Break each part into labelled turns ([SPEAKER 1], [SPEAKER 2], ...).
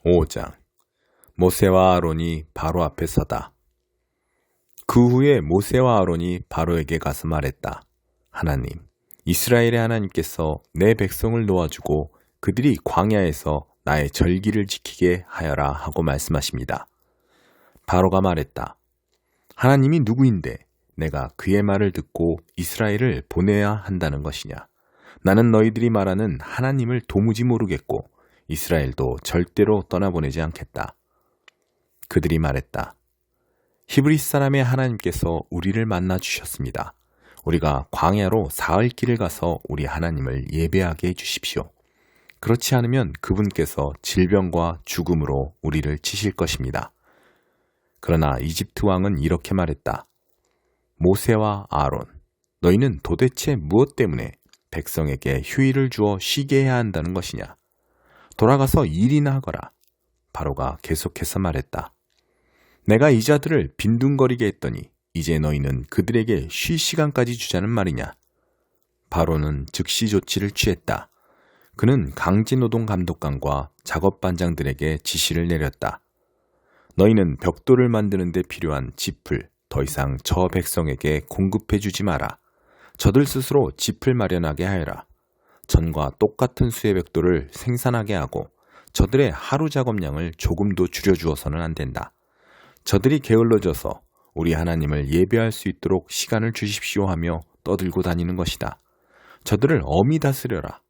[SPEAKER 1] 5장 모세와 아론이 바로 앞에 서다. 그 후에 모세와 아론이 바로에게 가서 말했다. 하나님, 이스라엘의 하나님께서 내 백성을 놓아주고 그들이 광야에서 나의 절기를 지키게 하여라 하고 말씀하십니다. 바로가 말했다. 하나님이 누구인데 내가 그의 말을 듣고 이스라엘을 보내야 한다는 것이냐? 나는 너희들이 말하는 하나님을 도무지 모르겠고 이스라엘도 절대로 떠나보내지 않겠다. 그들이 말했다. 히브리 사람의 하나님께서 우리를 만나 주셨습니다. 우리가 광야로 사흘 길을 가서 우리 하나님을 예배하게 해주십시오. 그렇지 않으면 그분께서 질병과 죽음으로 우리를 치실 것입니다. 그러나 이집트 왕은 이렇게 말했다. 모세와 아론, 너희는 도대체 무엇 때문에 백성에게 휴일을 주어 쉬게 해야 한다는 것이냐? 돌아가서 일이나 하거라. 바로가 계속해서 말했다. 내가 이 자들을 빈둥거리게 했더니 이제 너희는 그들에게 쉴 시간까지 주자는 말이냐? 바로는 즉시 조치를 취했다. 그는 강제노동 감독관과 작업반장들에게 지시를 내렸다. 너희는 벽돌을 만드는 데 필요한 짚을 더 이상 저 백성에게 공급해 주지 마라. 저들 스스로 짚을 마련하게 하여라. 전과 똑같은 수의 벽돌을 생산하게 하고 저들의 하루 작업량을 조금도 줄여주어서는 안 된다. 저들이 게을러져서 우리 하나님을 예배할 수 있도록 시간을 주십시오 하며 떠들고 다니는 것이다. 저들을 엄히 다스려라.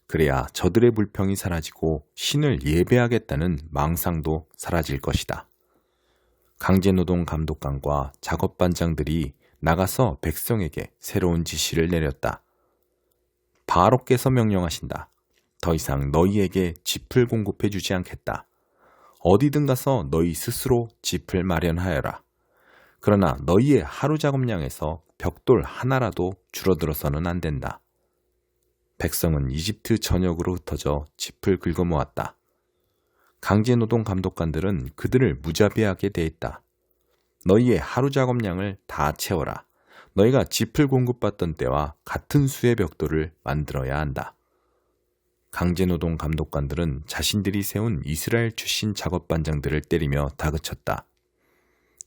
[SPEAKER 1] 그래야 저들의 불평이 사라지고 신을 예배하겠다는 망상도 사라질 것이다. 강제노동 감독관과 작업반장들이 나가서 백성에게 새로운 지시를 내렸다. 바로께서 명령하신다. 더 이상 너희에게 짚을 공급해 주지 않겠다. 어디든 가서 너희 스스로 짚을 마련하여라. 그러나 너희의 하루 작업량에서 벽돌 하나라도 줄어들어서는 안 된다. 백성은 이집트 전역으로 흩어져 짚을 긁어 모았다. 강제노동 감독관들은 그들을 무자비하게 대했다. 너희의 하루 작업량을 다 채워라. 너희가 짚을 공급받던 때와 같은 수의 벽돌을 만들어야 한다. 강제노동 감독관들은 자신들이 세운 이스라엘 출신 작업반장들을 때리며 다그쳤다.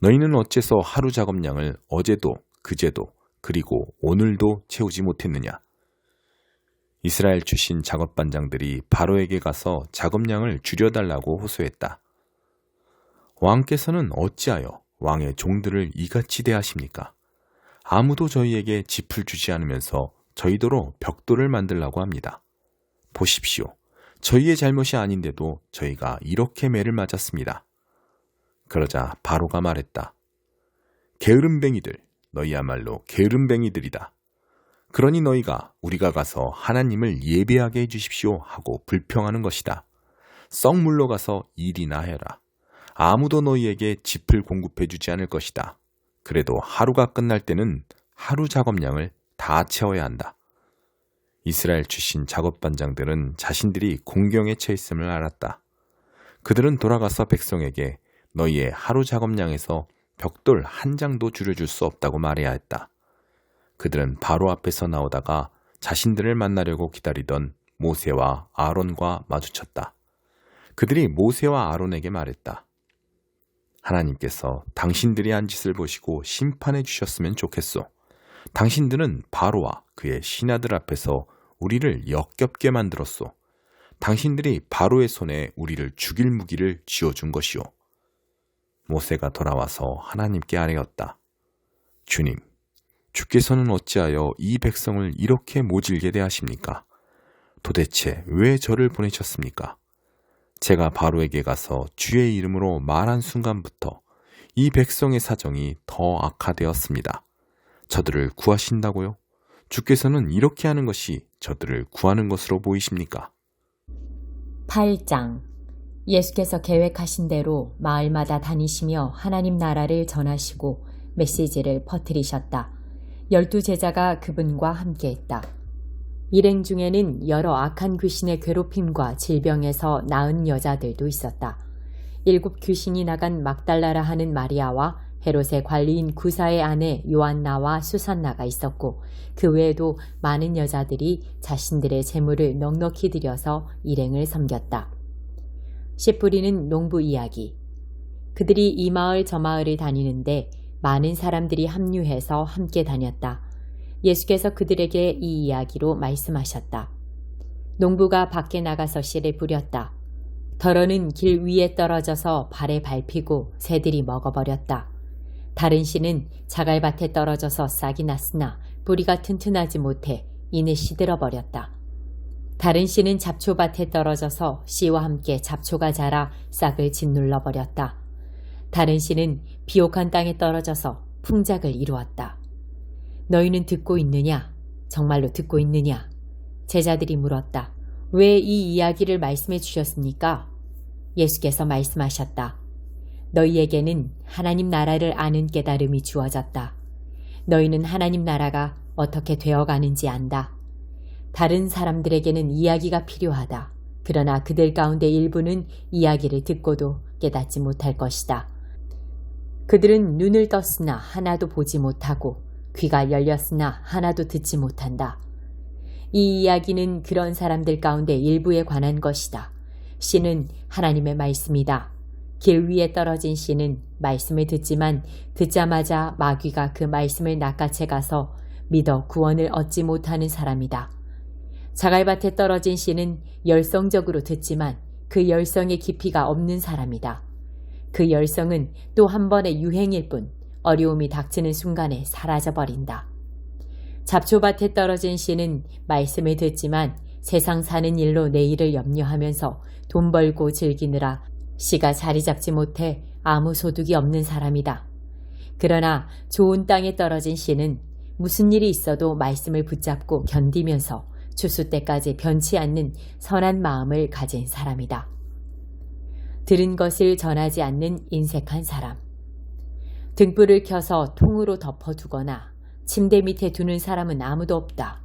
[SPEAKER 1] 너희는 어째서 하루 작업량을 어제도, 그제도, 그리고 오늘도 채우지 못했느냐? 이스라엘 출신 작업반장들이 바로에게 가서 작업량을 줄여달라고 호소했다. 왕께서는 어찌하여 왕의 종들을 이같이 대하십니까? 아무도 저희에게 짚을 주지 않으면서 저희도로 벽돌을 만들라고 합니다. 보십시오. 저희의 잘못이 아닌데도 저희가 이렇게 매를 맞았습니다. 그러자 바로가 말했다. 게으름뱅이들, 너희야말로 게으름뱅이들이다. 그러니 너희가 우리가 가서 하나님을 예배하게 해주십시오 하고 불평하는 것이다. 썩 물러가서 일이나 해라. 아무도 너희에게 짚을 공급해 주지 않을 것이다. 그래도 하루가 끝날 때는 하루 작업량을 다 채워야 한다. 이스라엘 출신 작업반장들은 자신들이 공경에 처했음을 알았다. 그들은 돌아가서 백성에게 너희의 하루 작업량에서 벽돌 한 장도 줄여줄 수 없다고 말해야 했다. 그들은 바로 앞에서 나오다가 자신들을 만나려고 기다리던 모세와 아론과 마주쳤다. 그들이 모세와 아론에게 말했다. 하나님께서 당신들이 한 짓을 보시고 심판해 주셨으면 좋겠소. 당신들은 바로와 그의 신하들 앞에서 우리를 역겹게 만들었소. 당신들이 바로의 손에 우리를 죽일 무기를 쥐어준 것이오. 모세가 돌아와서 하나님께 아뢰었다. 주님, 주께서는 어찌하여 이 백성을 이렇게 모질게 대하십니까? 도대체 왜 저를 보내셨습니까? 제가 바로에게 가서 주의 이름으로 말한 순간부터 이 백성의 사정이 더 악화되었습니다. 저들을 구하신다고요? 주께서는 이렇게 하는 것이 저들을 구하는 것으로 보이십니까?
[SPEAKER 2] 8장 예수께서 계획하신 대로 마을마다 다니시며 하나님 나라를 전하시고 메시지를 퍼뜨리셨다. 12제자가 그분과 함께했다. 일행 중에는 여러 악한 귀신의 괴롭힘과 질병에서 나은 여자들도 있었다. 7 귀신이 나간 막달라라 하는 마리아와 헤롯의 관리인 구사의 아내 요한나와 수산나가 있었고 그 외에도 많은 여자들이 자신들의 재물을 넉넉히 들여서 일행을 섬겼다. 씨 뿌리는 농부 이야기. 그들이 이 마을 저 마을을 다니는데 많은 사람들이 합류해서 함께 다녔다. 예수께서 그들에게 이 이야기로 말씀하셨다. 농부가 밖에 나가서 씨를 뿌렸다. 덜어는 길 위에 떨어져서 발에 밟히고 새들이 먹어버렸다. 다른 씨는 자갈밭에 떨어져서 싹이 났으나 뿌리가 튼튼하지 못해 이내 시들어버렸다. 다른 씨는 잡초밭에 떨어져서 씨와 함께 잡초가 자라 싹을 짓눌러버렸다. 다른 씨는 비옥한 땅에 떨어져서 풍작을 이루었다. 너희는 듣고 있느냐? 정말로 듣고 있느냐? 제자들이 물었다. 왜 이 이야기를 말씀해 주셨습니까? 예수께서 말씀하셨다. 너희에게는 하나님 나라를 아는 깨달음이 주어졌다. 너희는 하나님 나라가 어떻게 되어가는지 안다. 다른 사람들에게는 이야기가 필요하다. 그러나 그들 가운데 일부는 이야기를 듣고도 깨닫지 못할 것이다. 그들은 눈을 떴으나 하나도 보지 못하고 귀가 열렸으나 하나도 듣지 못한다. 이 이야기는 그런 사람들 가운데 일부에 관한 것이다. 씨는 하나님의 말씀이다. 길 위에 떨어진 씨는 말씀을 듣지만 듣자마자 마귀가 그 말씀을 낚아채 가서 믿어 구원을 얻지 못하는 사람이다. 자갈밭에 떨어진 씨는 열성적으로 듣지만 그 열성의 깊이가 없는 사람이다. 그 열성은 또 한 번의 유행일 뿐 어려움이 닥치는 순간에 사라져버린다. 잡초밭에 떨어진 씨는 말씀을 듣지만 세상 사는 일로 내일을 염려하면서 돈 벌고 즐기느라 씨가 자리 잡지 못해 아무 소득이 없는 사람이다. 그러나 좋은 땅에 떨어진 씨는 무슨 일이 있어도 말씀을 붙잡고 견디면서 추수 때까지 변치 않는 선한 마음을 가진 사람이다. 들은 것을 전하지 않는 인색한 사람. 등불을 켜서 통으로 덮어두거나 침대 밑에 두는 사람은 아무도 없다.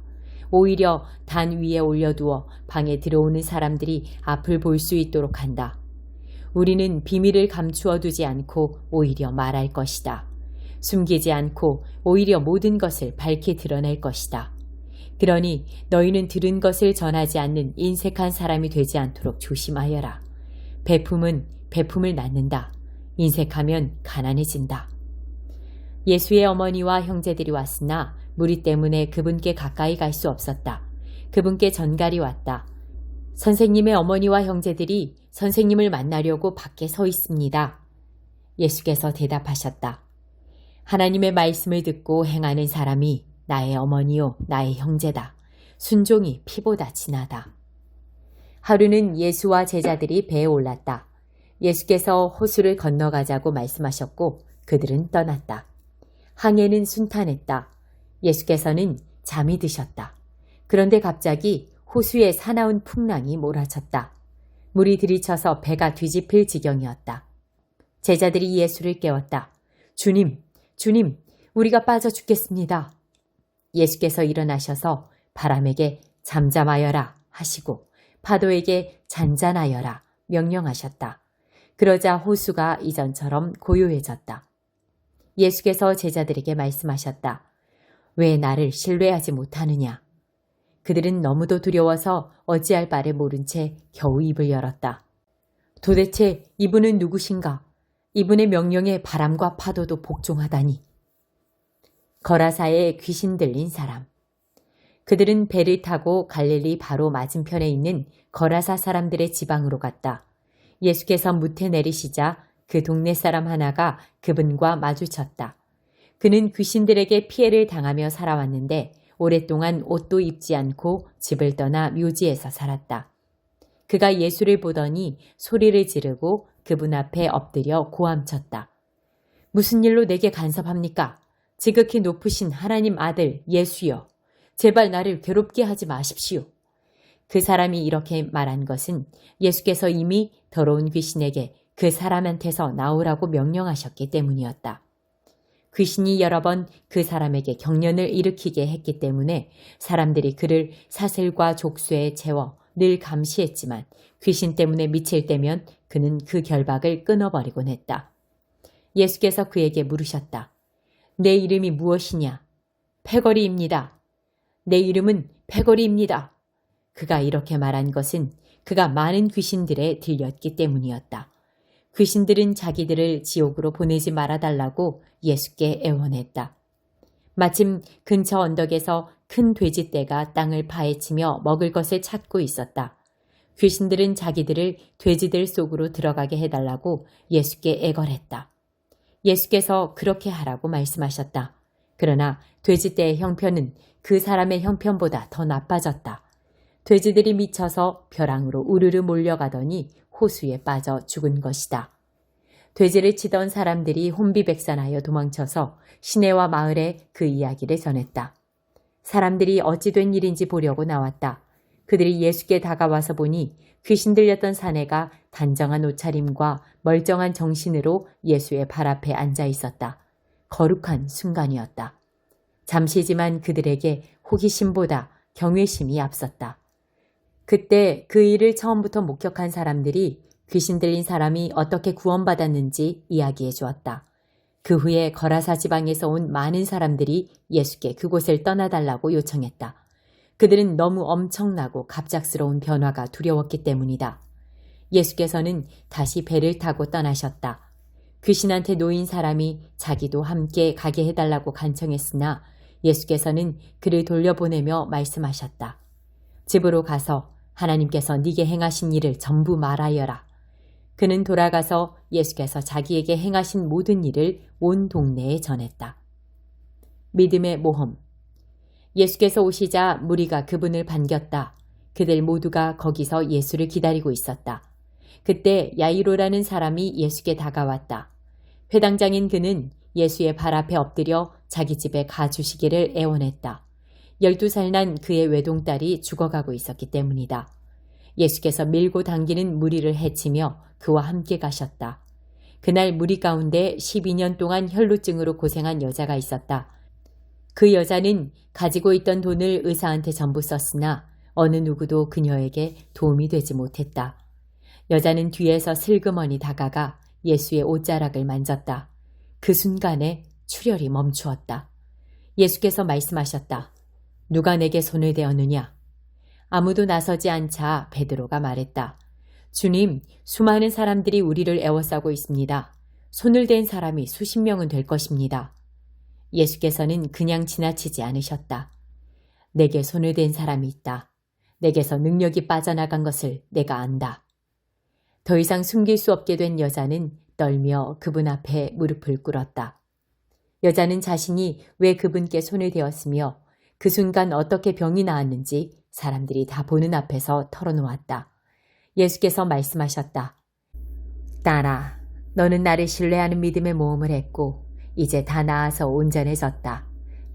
[SPEAKER 2] 오히려 단 위에 올려두어 방에 들어오는 사람들이 앞을 볼 수 있도록 한다. 우리는 비밀을 감추어 두지 않고 오히려 말할 것이다. 숨기지 않고 오히려 모든 것을 밝히 드러낼 것이다. 그러니 너희는 들은 것을 전하지 않는 인색한 사람이 되지 않도록 조심하여라. 베품은 베품을 낳는다. 인색하면 가난해진다. 예수의 어머니와 형제들이 왔으나 무리 때문에 그분께 가까이 갈 수 없었다. 그분께 전갈이 왔다. 선생님의 어머니와 형제들이 선생님을 만나려고 밖에 서 있습니다. 예수께서 대답하셨다. 하나님의 말씀을 듣고 행하는 사람이 나의 어머니요 나의 형제다. 순종이 피보다 진하다. 하루는 예수와 제자들이 배에 올랐다. 예수께서 호수를 건너가자고 말씀하셨고 그들은 떠났다. 항해는 순탄했다. 예수께서는 잠이 드셨다. 그런데 갑자기 호수에 사나운 풍랑이 몰아쳤다. 물이 들이쳐서 배가 뒤집힐 지경이었다. 제자들이 예수를 깨웠다. 주님, 주님, 우리가 빠져 죽겠습니다. 예수께서 일어나셔서 바람에게 잠잠하여라 하시고 파도에게 잔잔하여라 명령하셨다. 그러자 호수가 이전처럼 고요해졌다. 예수께서 제자들에게 말씀하셨다. 왜 나를 신뢰하지 못하느냐? 그들은 너무도 두려워서 어찌할 바를 모른 채 겨우 입을 열었다. 도대체 이분은 누구신가? 이분의 명령에 바람과 파도도 복종하다니. 거라사에 귀신 들린 사람. 그들은 배를 타고 갈릴리 바로 맞은편에 있는 거라사 사람들의 지방으로 갔다. 예수께서 무태 내리시자 그 동네 사람 하나가 그분과 마주쳤다. 그는 귀신들에게 피해를 당하며 살아왔는데 오랫동안 옷도 입지 않고 집을 떠나 묘지에서 살았다. 그가 예수를 보더니 소리를 지르고 그분 앞에 엎드려 고함쳤다. 무슨 일로 내게 간섭합니까? 지극히 높으신 하나님 아들 예수여, 제발 나를 괴롭게 하지 마십시오. 그 사람이 이렇게 말한 것은 예수께서 이미 더러운 귀신에게 그 사람한테서 나오라고 명령하셨기 때문이었다. 귀신이 여러 번 그 사람에게 경련을 일으키게 했기 때문에 사람들이 그를 사슬과 족쇄에 채워 늘 감시했지만 귀신 때문에 미칠 때면 그는 그 결박을 끊어버리곤 했다. 예수께서 그에게 물으셨다. 내 이름이 무엇이냐? 패거리입니다. 내 이름은 패거리입니다. 그가 이렇게 말한 것은 그가 많은 귀신들에 들렸기 때문이었다. 귀신들은 자기들을 지옥으로 보내지 말아달라고 예수께 애원했다. 마침 근처 언덕에서 큰 돼지떼가 땅을 파헤치며 먹을 것을 찾고 있었다. 귀신들은 자기들을 돼지들 속으로 들어가게 해달라고 예수께 애걸했다. 예수께서 그렇게 하라고 말씀하셨다. 그러나 돼지떼의 형편은 그 사람의 형편보다 더 나빠졌다. 돼지들이 미쳐서 벼랑으로 우르르 몰려가더니 호수에 빠져 죽은 것이다. 돼지를 치던 사람들이 혼비백산하여 도망쳐서 시내와 마을에 그 이야기를 전했다. 사람들이 어찌 된 일인지 보려고 나왔다. 그들이 예수께 다가와서 보니 귀신 들렸던 사내가 단정한 옷차림과 멀쩡한 정신으로 예수의 발 앞에 앉아 있었다. 거룩한 순간이었다. 잠시지만 그들에게 호기심보다 경외심이 앞섰다. 그때 그 일을 처음부터 목격한 사람들이 귀신 들린 사람이 어떻게 구원받았는지 이야기해 주었다. 그 후에 거라사 지방에서 온 많은 사람들이 예수께 그곳을 떠나달라고 요청했다. 그들은 너무 엄청나고 갑작스러운 변화가 두려웠기 때문이다. 예수께서는 다시 배를 타고 떠나셨다. 귀신한테 놓인 사람이 자기도 함께 가게 해달라고 간청했으나 예수께서는 그를 돌려보내며 말씀하셨다. 집으로 가서 하나님께서 네게 행하신 일을 전부 말하여라. 그는 돌아가서 예수께서 자기에게 행하신 모든 일을 온 동네에 전했다. 믿음의 모험. 예수께서 오시자 무리가 그분을 반겼다. 그들 모두가 거기서 예수를 기다리고 있었다. 그때 야이로라는 사람이 예수께 다가왔다. 회당장인 그는 예수의 발 앞에 엎드려 자기 집에 가주시기를 애원했다. 12살 난 그의 외동딸이 죽어가고 있었기 때문이다. 예수께서 밀고 당기는 무리를 해치며 그와 함께 가셨다. 그날 무리 가운데 12년 동안 혈루증으로 고생한 여자가 있었다. 그 여자는 가지고 있던 돈을 의사한테 전부 썼으나 어느 누구도 그녀에게 도움이 되지 못했다. 여자는 뒤에서 슬그머니 다가가 예수의 옷자락을 만졌다. 그 순간에 출혈이 멈추었다. 예수께서 말씀하셨다. 누가 내게 손을 대었느냐? 아무도 나서지 않자 베드로가 말했다. 주님, 수많은 사람들이 우리를 애워싸고 있습니다. 손을 댄 사람이 수십 명은 될 것입니다. 예수께서는 그냥 지나치지 않으셨다. 내게 손을 댄 사람이 있다. 내게서 능력이 빠져나간 것을 내가 안다. 더 이상 숨길 수 없게 된 여자는 떨며 그분 앞에 무릎을 꿇었다. 여자는 자신이 왜 그분께 손을 대었으며 그 순간 어떻게 병이 나았는지 사람들이 다 보는 앞에서 털어놓았다. 예수께서 말씀하셨다. 딸아, 너는 나를 신뢰하는 믿음의 모험을 했고 이제 다 나아서 온전해졌다.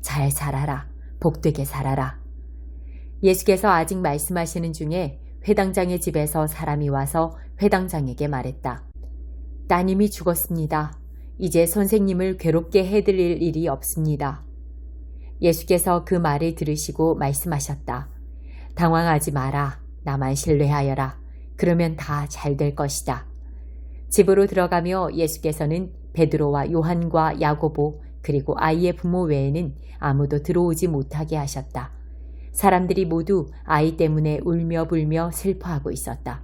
[SPEAKER 2] 잘 살아라. 복되게 살아라. 예수께서 아직 말씀하시는 중에 회당장의 집에서 사람이 와서 회당장에게 말했다. 따님이 죽었습니다. 이제 선생님을 괴롭게 해드릴 일이 없습니다. 예수께서 그 말을 들으시고 말씀하셨다. 당황하지 마라. 나만 신뢰하여라. 그러면 다 잘 될 것이다. 집으로 들어가며 예수께서는 베드로와 요한과 야고보 그리고 아이의 부모 외에는 아무도 들어오지 못하게 하셨다. 사람들이 모두 아이 때문에 울며 불며 슬퍼하고 있었다.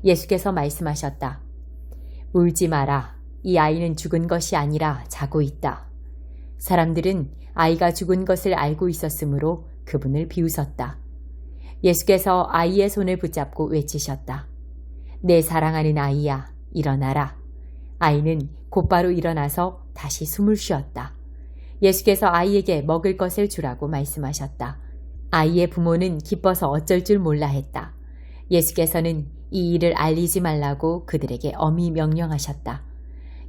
[SPEAKER 2] 예수께서 말씀하셨다. 울지 마라. 이 아이는 죽은 것이 아니라 자고 있다. 사람들은 아이가 죽은 것을 알고 있었으므로 그분을 비웃었다. 예수께서 아이의 손을 붙잡고 외치셨다. 내 사랑하는 아이야, 일어나라. 아이는 곧바로 일어나서 다시 숨을 쉬었다. 예수께서 아이에게 먹을 것을 주라고 말씀하셨다. 아이의 부모는 기뻐서 어쩔 줄 몰라 했다. 예수께서는 이 일을 알리지 말라고 그들에게 엄히 명령하셨다.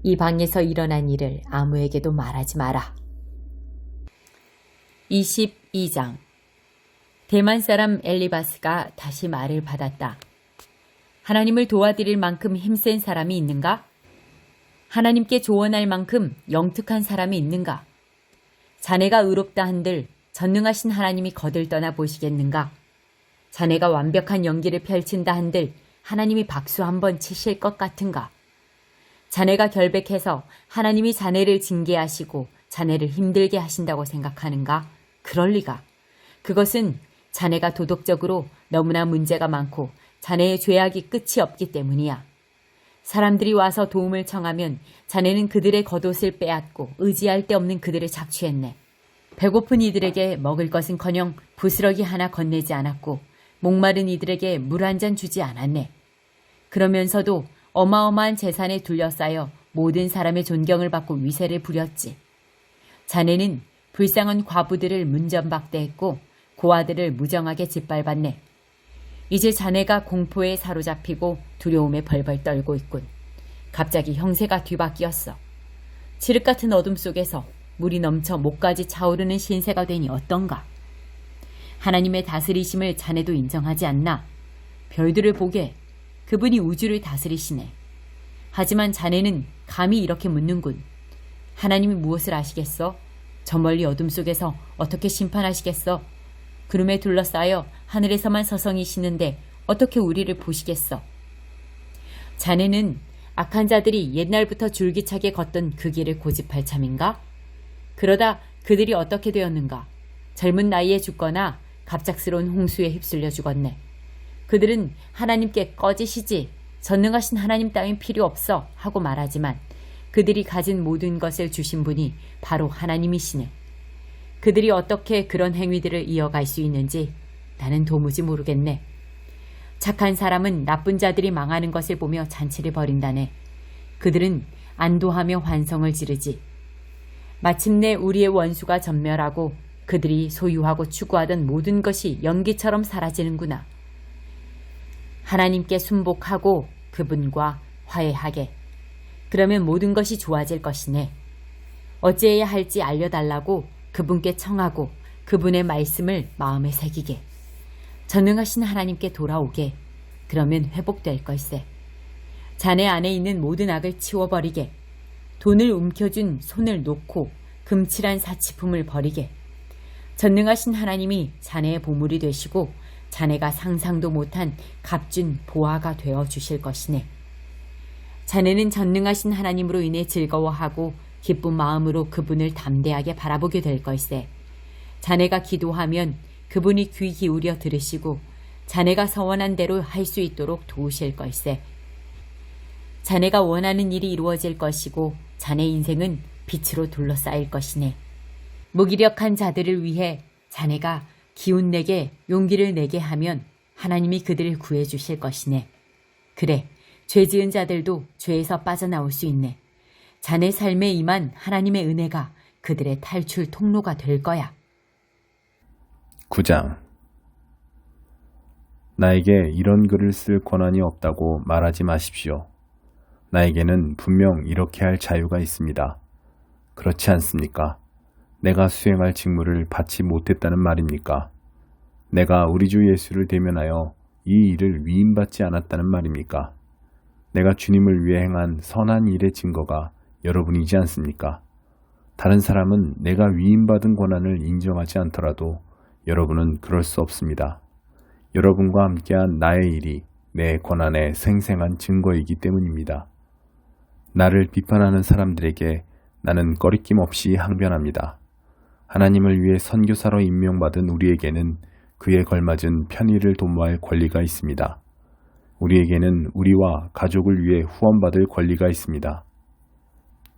[SPEAKER 2] 이 방에서 일어난 일을 아무에게도 말하지 마라. 22장. 대만 사람 엘리바스가 다시 말을 받았다. 하나님을 도와드릴 만큼 힘센 사람이 있는가? 하나님께 조언할 만큼 영특한 사람이 있는가? 자네가 의롭다 한들 전능하신 하나님이 거들떠나 보시겠는가? 자네가 완벽한 연기를 펼친다 한들 하나님이 박수 한번 치실 것 같은가? 자네가 결백해서 하나님이 자네를 징계하시고 자네를 힘들게 하신다고 생각하는가? 그럴 리가. 그것은 자네가 도덕적으로 너무나 문제가 많고 자네의 죄악이 끝이 없기 때문이야. 사람들이 와서 도움을 청하면 자네는 그들의 겉옷을 빼앗고 의지할 데 없는 그들을 착취했네. 배고픈 이들에게 먹을 것은커녕 부스러기 하나 건네지 않았고 목마른 이들에게 물 한 잔 주지 않았네. 그러면서도 어마어마한 재산에 둘러싸여 모든 사람의 존경을 받고 위세를 부렸지. 자네는 불쌍한 과부들을 문전박대했고 고아들을 무정하게 짓밟았네. 이제 자네가 공포에 사로잡히고 두려움에 벌벌 떨고 있군. 갑자기 형세가 뒤바뀌었어. 칠흑 같은 어둠 속에서 물이 넘쳐 목까지 차오르는 신세가 되니 어떤가? 하나님의 다스리심을 자네도 인정하지 않나? 별들을 보게 그분이 우주를 다스리시네. 하지만 자네는 감히 이렇게 묻는군. 하나님이 무엇을 아시겠어? 저 멀리 어둠 속에서 어떻게 심판하시겠어? 구름에 둘러싸여 하늘에서만 서성이시는데 어떻게 우리를 보시겠어? 자네는 악한 자들이 옛날부터 줄기차게 걷던 그 길을 고집할 참인가? 그러다 그들이 어떻게 되었는가? 젊은 나이에 죽거나 갑작스러운 홍수에 휩쓸려 죽었네. 그들은 하나님께 꺼지시지, 전능하신 하나님 따윈 필요 없어 하고 말하지만 그들이 가진 모든 것을 주신 분이 바로 하나님이시네. 그들이 어떻게 그런 행위들을 이어갈 수 있는지 나는 도무지 모르겠네. 착한 사람은 나쁜 자들이 망하는 것을 보며 잔치를 벌인다네. 그들은 안도하며 환성을 지르지. 마침내 우리의 원수가 전멸하고 그들이 소유하고 추구하던 모든 것이 연기처럼 사라지는구나. 하나님께 순복하고 그분과 화해하게. 그러면 모든 것이 좋아질 것이네. 어찌해야 할지 알려달라고 그분께 청하고 그분의 말씀을 마음에 새기게. 전능하신 하나님께 돌아오게. 그러면 회복될 걸세. 자네 안에 있는 모든 악을 치워버리게. 돈을 움켜쥔 손을 놓고 금칠한 사치품을 버리게. 전능하신 하나님이 자네의 보물이 되시고 자네가 상상도 못한 값진 보화가 되어 주실 것이네. 자네는 전능하신 하나님으로 인해 즐거워하고 기쁜 마음으로 그분을 담대하게 바라보게 될 걸세. 자네가 기도하면 그분이 귀 기울여 들으시고 자네가 서원한 대로 할 수 있도록 도우실 걸세. 자네가 원하는 일이 이루어질 것이고 자네 인생은 빛으로 둘러싸일 것이네. 무기력한 자들을 위해 자네가 기운 내게 용기를 내게 하면 하나님이 그들을 구해 주실 것이네. 그래, 죄 지은 자들도 죄에서 빠져나올 수 있네. 자네 삶에 임한 하나님의 은혜가 그들의 탈출 통로가 될 거야.
[SPEAKER 1] 9장. 나에게 이런 글을 쓸 권한이 없다고 말하지 마십시오. 나에게는 분명 이렇게 할 자유가 있습니다. 그렇지 않습니까? 내가 수행할 직무를 받지 못했다는 말입니까? 내가 우리 주 예수를 대면하여 이 일을 위임받지 않았다는 말입니까? 내가 주님을 위해 행한 선한 일의 증거가 여러분이지 않습니까? 다른 사람은 내가 위임받은 권한을 인정하지 않더라도 여러분은 그럴 수 없습니다. 여러분과 함께한 나의 일이 내 권한의 생생한 증거이기 때문입니다. 나를 비판하는 사람들에게 나는 꺼리낌 없이 항변합니다. 하나님을 위해 선교사로 임명받은 우리에게는 그에 걸맞은 편의를 도모할 권리가 있습니다. 우리에게는 우리와 가족을 위해 후원받을 권리가 있습니다.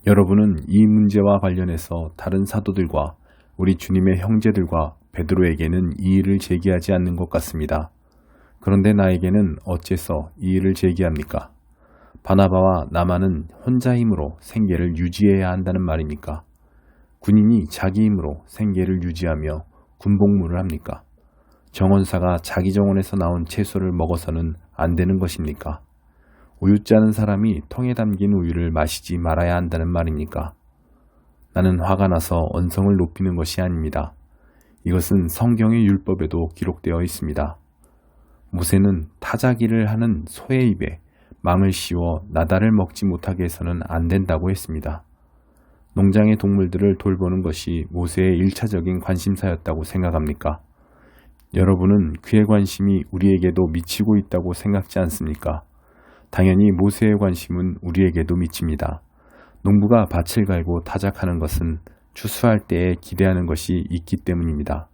[SPEAKER 1] 여러분은 이 문제와 관련해서 다른 사도들과 우리 주님의 형제들과 베드로에게는 이 일을 제기하지 않는 것 같습니다. 그런데 나에게는 어째서 이 일을 제기합니까? 바나바와 나만은 혼자 힘으로 생계를 유지해야 한다는 말입니까? 군인이 자기 힘으로 생계를 유지하며 군복무를 합니까? 정원사가 자기 정원에서 나온 채소를 먹어서는 안 되는 것입니까? 우유 짜는 사람이 통에 담긴 우유를 마시지 말아야 한다는 말입니까? 나는 화가 나서 언성을 높이는 것이 아닙니다. 이것은 성경의 율법에도 기록되어 있습니다. 모세는 타자기를 하는 소의 입에 망을 씌워 나달을 먹지 못하게 해서는 안 된다고 했습니다. 농장의 동물들을 돌보는 것이 모세의 1차적인 관심사였다고 생각합니까? 여러분은 그의 관심이 우리에게도 미치고 있다고 생각지 않습니까? 당연히 모세의 관심은 우리에게도 미칩니다. 농부가 밭을 갈고 타작하는 것은 추수할 때에 기대하는 것이 있기 때문입니다.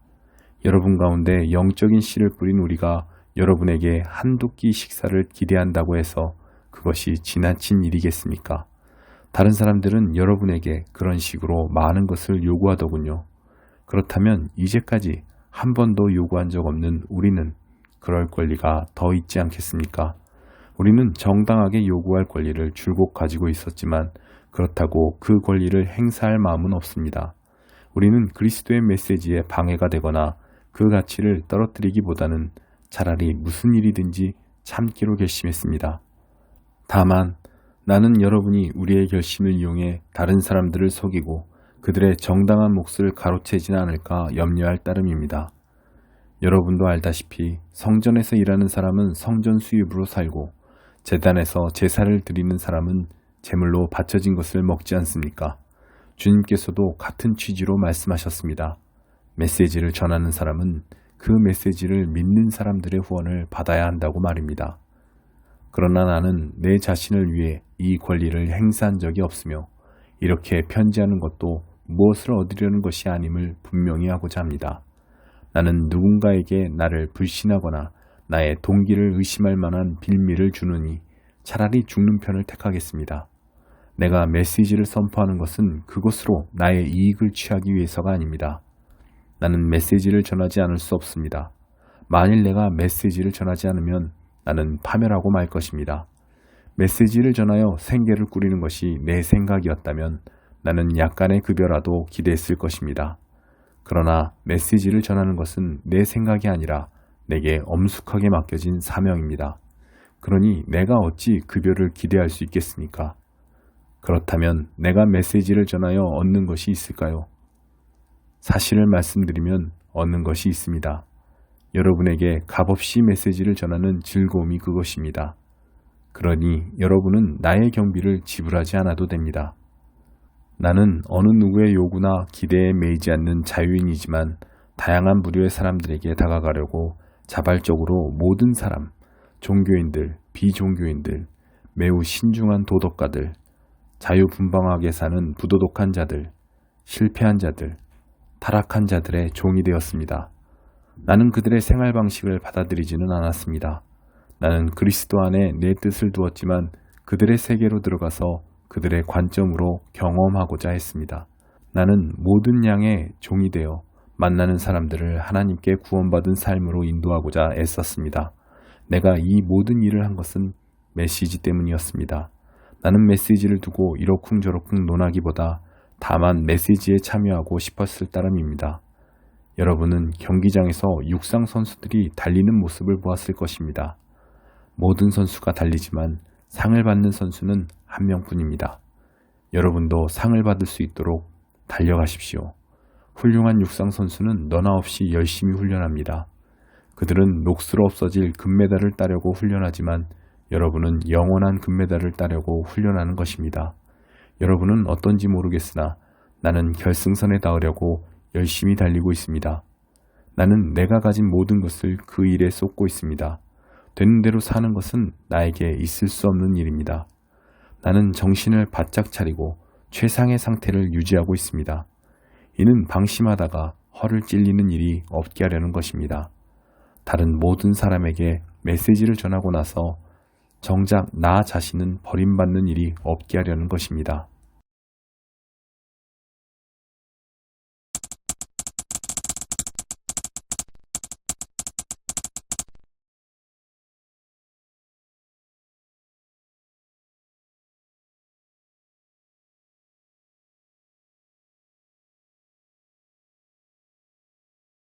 [SPEAKER 1] 여러분 가운데 영적인 씨를 뿌린 우리가 여러분에게 한두 끼 식사를 기대한다고 해서 그것이 지나친 일이겠습니까? 다른 사람들은 여러분에게 그런 식으로 많은 것을 요구하더군요. 그렇다면 이제까지 한 번도 요구한 적 없는 우리는 그럴 권리가 더 있지 않겠습니까? 우리는 정당하게 요구할 권리를 줄곧 가지고 있었지만 그렇다고 그 권리를 행사할 마음은 없습니다. 우리는 그리스도의 메시지에 방해가 되거나 그 가치를 떨어뜨리기보다는 차라리 무슨 일이든지 참기로 결심했습니다. 다만 나는 여러분이 우리의 결심을 이용해 다른 사람들을 속이고 그들의 정당한 몫을 가로채지는 않을까 염려할 따름입니다. 여러분도 알다시피 성전에서 일하는 사람은 성전 수입으로 살고 제단에서 제사를 드리는 사람은 제물로 바쳐진 것을 먹지 않습니까? 주님께서도 같은 취지로 말씀하셨습니다. 메시지를 전하는 사람은 그 메시지를 믿는 사람들의 후원을 받아야 한다고 말입니다. 그러나 나는 내 자신을 위해 이 권리를 행사한 적이 없으며 이렇게 편지하는 것도 무엇을 얻으려는 것이 아님을 분명히 하고자 합니다. 나는 누군가에게 나를 불신하거나 나의 동기를 의심할 만한 빌미를 주느니 차라리 죽는 편을 택하겠습니다. 내가 메시지를 선포하는 것은 그것으로 나의 이익을 취하기 위해서가 아닙니다. 나는 메시지를 전하지 않을 수 없습니다. 만일 내가 메시지를 전하지 않으면 나는 파멸하고 말 것입니다. 메시지를 전하여 생계를 꾸리는 것이 내 생각이었다면 나는 약간의 급여라도 기대했을 것입니다. 그러나 메시지를 전하는 것은 내 생각이 아니라 내게 엄숙하게 맡겨진 사명입니다. 그러니 내가 어찌 급여를 기대할 수 있겠습니까? 그렇다면 내가 메시지를 전하여 얻는 것이 있을까요? 사실을 말씀드리면 얻는 것이 있습니다. 여러분에게 값없이 메시지를 전하는 즐거움이 그것입니다. 그러니 여러분은 나의 경비를 지불하지 않아도 됩니다. 나는 어느 누구의 요구나 기대에 매이지 않는 자유인이지만 다양한 부류의 사람들에게 다가가려고 자발적으로 모든 사람, 종교인들, 비종교인들, 매우 신중한 도덕가들, 자유분방하게 사는 부도덕한 자들, 실패한 자들, 타락한 자들의 종이 되었습니다. 나는 그들의 생활 방식을 받아들이지는 않았습니다. 나는 그리스도 안에 내 뜻을 두었지만 그들의 세계로 들어가서 그들의 관점으로 경험하고자 했습니다. 나는 모든 양의 종이 되어 만나는 사람들을 하나님께 구원받은 삶으로 인도하고자 애썼습니다. 내가 이 모든 일을 한 것은 메시지 때문이었습니다. 나는 메시지를 두고 이러쿵저러쿵 논하기보다 다만 메시지에 참여하고 싶었을 따름입니다. 여러분은 경기장에서 육상 선수들이 달리는 모습을 보았을 것입니다. 모든 선수가 달리지만 상을 받는 선수는 한 명뿐입니다. 여러분도 상을 받을 수 있도록 달려가십시오. 훌륭한 육상 선수는 너나 없이 열심히 훈련합니다. 그들은 녹슬어 없어질 금메달을 따려고 훈련하지만 여러분은 영원한 금메달을 따려고 훈련하는 것입니다. 여러분은 어떤지 모르겠으나 나는 결승선에 닿으려고 열심히 달리고 있습니다. 나는 내가 가진 모든 것을 그 일에 쏟고 있습니다. 되는 대로 사는 것은 나에게 있을 수 없는 일입니다. 나는 정신을 바짝 차리고 최상의 상태를 유지하고 있습니다. 이는 방심하다가 허를 찔리는 일이 없게 하려는 것입니다. 다른 모든 사람에게 메시지를 전하고 나서 정작 나 자신은 버림받는 일이 없게 하려는 것입니다.